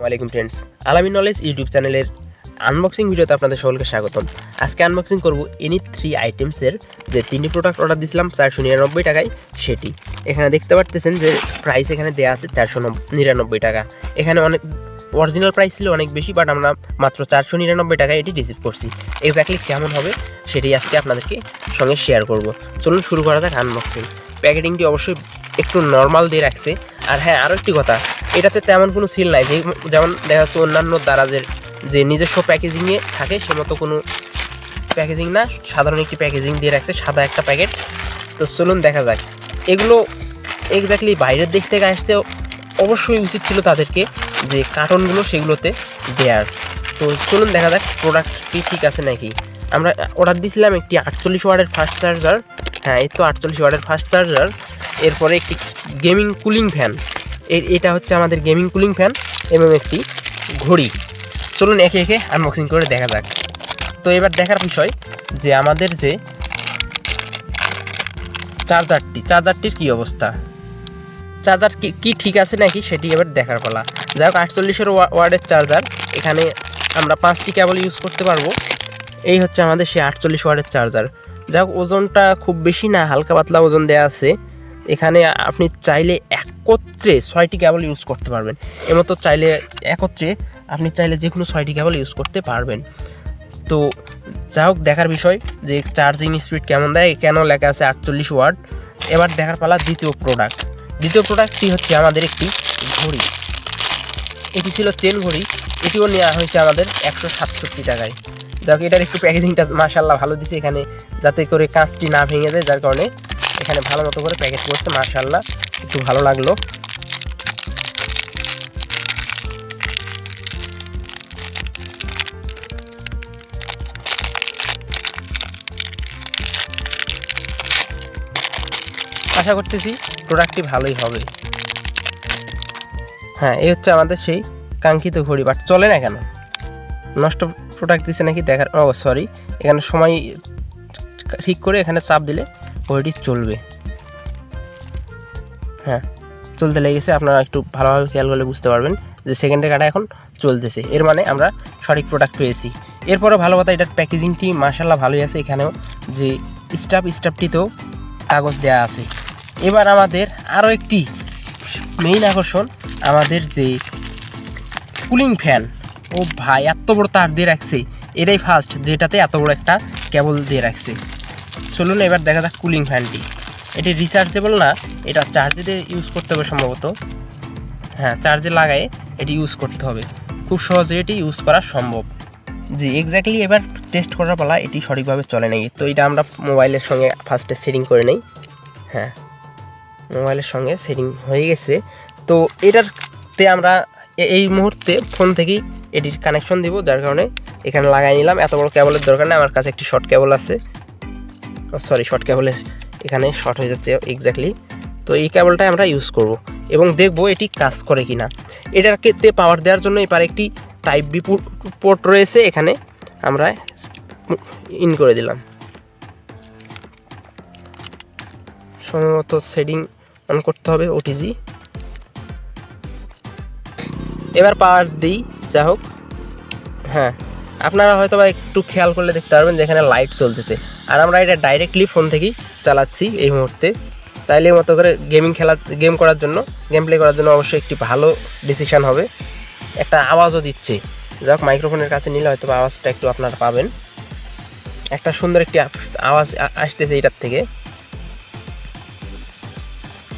ওয়ালাইকুম ফ্রেন্ডস, আলামিন knowledge YouTube চ্যানেলের আনবক্সিং ভিডিওতে আপনাদের সকলকে স্বাগতম। আজকে আনবক্সিং করব এনি 3 আইটেমসের যে 3টি প্রোডাক্ট অর্ডার দিয়েছিলাম 499 টাকায়। সেটি এখানে দেখতে পাচ্ছেন যে প্রাইস এখানে দেওয়া আছে 499 টাকা। এখানে অনেক অরিজিনাল প্রাইস ছিল অনেক বেশি, বাট আমরা মাত্র 499 টাকায় এটি রিসিভ করছি। এক্স্যাক্টলি কেমন হবে সেটি আজকে আপনাদেরকে সঙ্গে শেয়ার করব। চলুন শুরু করা যাক আনবক্সিং। প্যাকেটিংটি অবশ্যই একটু নর্মাল দিয়ে রাখছে। আর হ্যাঁ, আরও একটি কথা, এটাতে তেমন কোনো সিল নাই, যেমন দেখা যাচ্ছে অন্যান্য দারাজের যে নিজস্ব প্যাকেজিংয়ে থাকে সে মতো কোনো প্যাকেজিং না, সাধারণ একটি প্যাকেজিং দিয়ে রাখছে, সাদা একটা প্যাকেট। তো চলুন দেখা যাক। এগুলো এক্স্যাক্টলি বাইরের দিক থেকে আসছে, অবশ্যই উচিত ছিল তাদেরকে যে কার্টনগুলো সেগুলোতে দেওয়ার। তো চলুন দেখা যাক প্রোডাক্টটি ঠিক আছে নাকি। আমরা অর্ডার দিয়েছিলাম একটি 48 ওয়াটের ফাস্ট চার্জার। হ্যাঁ, এই তো 48 ওয়াটের ফাস্ট চার্জার। এরপরে একটি গেমিং কুলিং ফ্যান, এটা হচ্ছে আমাদের গেমিং কুলিং ফ্যান, এবং একটি ঘড়ি। চলুন একে একে আনবক্সিং করে দেখা যাক। তো এবার দেখার বিষয় যে আমাদের যে চার্জারটির কী অবস্থা, চার্জার কি ঠিক আছে নাকি সেটি এবার দেখার পালা। যাই হোক, 48 ওয়াটের চার্জার, এখানে আমরা 5টি কেবল ইউজ করতে পারবো। এই হচ্ছে আমাদের সেই 48 ওয়াটের চার্জার। যাই হোক, ওজনটা খুব বেশি না, হালকা পাতলা ওজন দেওয়া আছে। এখানে আপনি চাইলে একত্রে 6টি কেবল ইউজ করতে পারবেন। এমতো চাইলে একত্রে আপনি চাইলে যে কোনো 6টি কেবল ইউজ করতে পারবেন। তো যাই হোক, দেখার বিষয় যে চার্জিং স্পিড কেমন দেয়, কেন লেখা আছে 48 ওয়াট। এবার দেখার পালা দ্বিতীয় প্রোডাক্টটি হচ্ছে আমাদের একটি ঘড়ি। এটি ছিল চেন ঘড়ি, এটিও নেওয়া হয়েছে আমাদের 167 টাকায়। যাক, এটার একটু প্যাকেজিংটা মাশাআল্লাহ ভালো দিছে, এখানে যাতে করে কাঁচটি না ভেঙে যায়, যার কারণে এখানে ভালো মতো করে প্যাকেট করছে, মাশাআল্লাহ একটু ভালো লাগলো। আশা করতেছি প্রোডাক্টটি ভালোই হবে। হ্যাঁ, এই হচ্ছে আমাদের সেই কাঙ্ক্ষিত ঘড়ি, বাট চলে না কেন, নষ্ট প্রোডাক্ট দিচ্ছে নাকি দেখার। সরি, এখানে সময় ঠিক করে এখানে চাপ দিলে ঘড়িটি চলবে। হ্যাঁ, চলতে লেগেছে, আপনারা একটু ভালোভাবে খেয়াল করলে বুঝতে পারবেন যে সেকেন্ডের কাটা এখন চলতেছে, এর মানে আমরা সঠিক প্রোডাক্ট পেয়েছি। এরপরে ভালো কথা, এটার প্যাকেজিংটি মাশাআল্লাহ ভালোই আছে। এখানেও যে স্টাফটিতেও কাগজ দেওয়া আছে। এবার আমাদের আরও একটি মেইন আকর্ষণ, আমাদের যে কুলিং ফ্যান। ও ভাই, এত বড় তার দিয়ে রাখছে, এটাই ফার্স্ট যেটাতে এত বড় একটা কেবল দিয়ে রাখছে। চলুন এবার দেখা যাক কুলিং ফ্যানটি। এটি রিচার্জেবল না, এটা চার্জে দিয়ে ইউজ করতে হবে সম্ভবত। হ্যাঁ, চার্জে লাগায়ে এটি ইউজ করতে হবে, খুব সহজে এটি ইউজ করা সম্ভব। জি এক্স্যাক্টলি, এবার টেস্ট করার পালা এটি সঠিকভাবে চলে নাকি। তো এটা আমরা মোবাইলের সঙ্গে ফার্স্টে সেটিং করে নেই। হ্যাঁ, মোবাইলের সঙ্গে সেটিং হয়ে গেছে। তো এটাতে আমরা এই মুহূর্তে ফোন থেকেই এটির কানেকশন দিব, যার কারণে এখানে লাগাই নিলাম। এত বড় কেবলের দরকার নেই, আমার কাছে একটি শর্ট কেবল আছে। শর্ট কেবলের এখানে শর্ট হয়ে যাচ্ছে এক্স্যাক্টলি। তো এই কেবলটাই আমরা ইউজ করব এবং দেখব এটি কাজ করে কি না। এটাকে পাওয়ার দেওয়ার জন্য এবার একটি টাইপ বি পোর্ট রয়েছে, এখানে আমরা ইন করে দিলাম। সম্ভবত সেটিং অন করতে হবে, ওটিজি। এবার পাওয়ার দিই। যা হোক, হ্যাঁ, আপনারা হয়তো বা একটু খেয়াল করলে দেখতে পারবেন যে এখানে লাইট চলতেছে, আর আমরা এটা ডাইরেক্টলি ফোন থেকেই চালাচ্ছি এই মুহূর্তে। তাইলে মতো করে গেম করার জন্য, গেম প্লে করার জন্য অবশ্যই একটি ভালো ডিসিশন হবে। একটা আওয়াজও দিচ্ছে, যাক মাইক্রোফোনের কাছে নিলে হয়তো আওয়াজটা একটু আপনারা পাবেন। একটা সুন্দর একটি আওয়াজ আসতেছে এটার থেকে,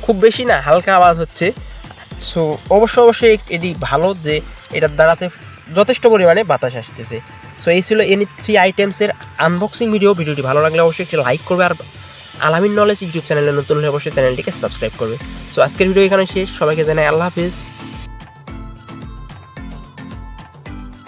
খুব বেশি না, হালকা আওয়াজ হচ্ছে। সো অবশ্যই এটি ভালো যে এটার দ্বারাতে যথেষ্ট পরিমাণে বাতাস আসতেছে। সো এই ছিল এনি 3 আইটেমসের আনবক্সিং ভিডিওটি ভালো লাগলে অবশ্যই একটি লাইক করবে, আর আলামিন নলেজ ইউটিউব চ্যানেলে নতুন হলে অবশ্যই চ্যানেলটিকে সাবস্ক্রাইব করবে। সো আজকের ভিডিও এখানে শেষ, সবাইকে জানাই আল্লাহ হাফিজ।